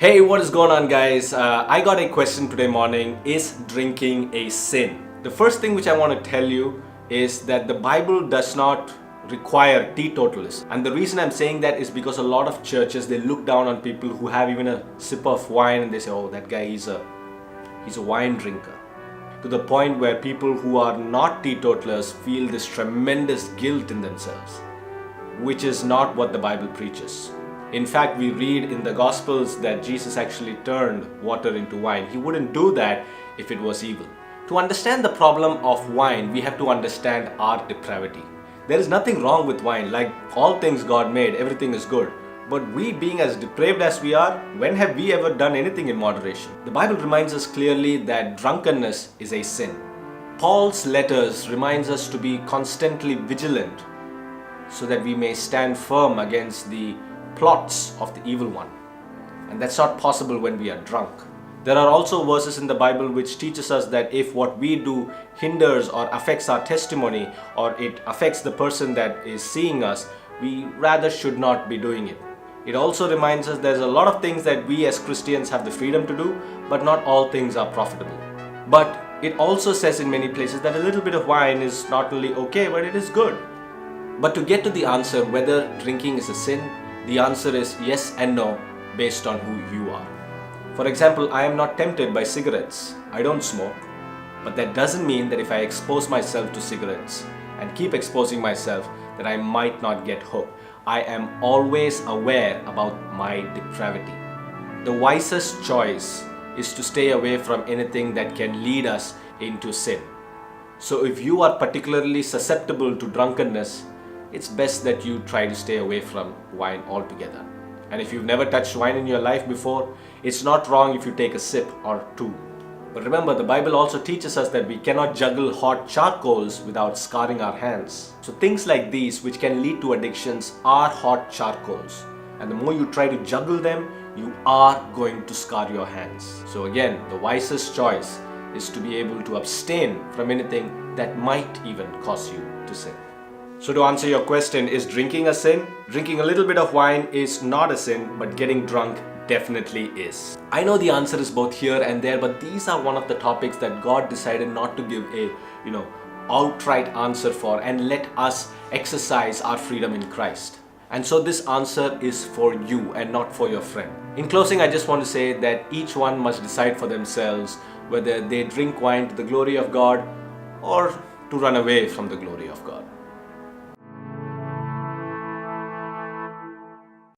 Hey, what is going on, guys? I got a question today morning. Is drinking a sin? The first thing which I want to tell you is that the Bible does not require teetotalism. And the reason I'm saying that is because a lot of churches, they look down on people who have even a sip of wine and they say, oh, that guy, he's a wine drinker. To the point where people who are not teetotalers feel this tremendous guilt in themselves, which is not what the Bible preaches. In fact, we read in the Gospels that Jesus actually turned water into wine. He wouldn't do that if it was evil. To understand the problem of wine, we have to understand our depravity. There is nothing wrong with wine. Like all things God made, everything is good. But we, being as depraved as we are, when have we ever done anything in moderation? The Bible reminds us clearly that drunkenness is a sin. Paul's letters reminds us to be constantly vigilant so that we may stand firm against the plots of the evil one. And that's not possible when we are drunk. There are also verses in the Bible which teaches us that if what we do hinders or affects our testimony, or it affects the person that is seeing us, we rather should not be doing it. It also reminds us there's a lot of things that we as Christians have the freedom to do, but not all things are profitable. But it also says in many places that a little bit of wine is not only okay, but it is good. But to get to the answer whether drinking is a sin, the answer is yes and no based on who you are. For example, I am not tempted by cigarettes. I don't smoke. But that doesn't mean that if I expose myself to cigarettes and keep exposing myself, that I might not get hooked. I am always aware about my depravity. The wisest choice is to stay away from anything that can lead us into sin. So if you are particularly susceptible to drunkenness, it's best that you try to stay away from wine altogether. And if you've never touched wine in your life before, it's not wrong if you take a sip or two. But remember, the Bible also teaches us that we cannot juggle hot charcoals without scarring our hands. So things like these, which can lead to addictions, are hot charcoals. And the more you try to juggle them, you are going to scar your hands. So again, the wisest choice is to be able to abstain from anything that might even cause you to sin. So to answer your question, is drinking a sin? Drinking a little bit of wine is not a sin, but getting drunk definitely is. I know the answer is both here and there, but these are one of the topics that God decided not to give a, outright answer for, and let us exercise our freedom in Christ. And so this answer is for you and not for your friend. In closing, I just want to say that each one must decide for themselves whether they drink wine to the glory of God or to run away from the glory of God.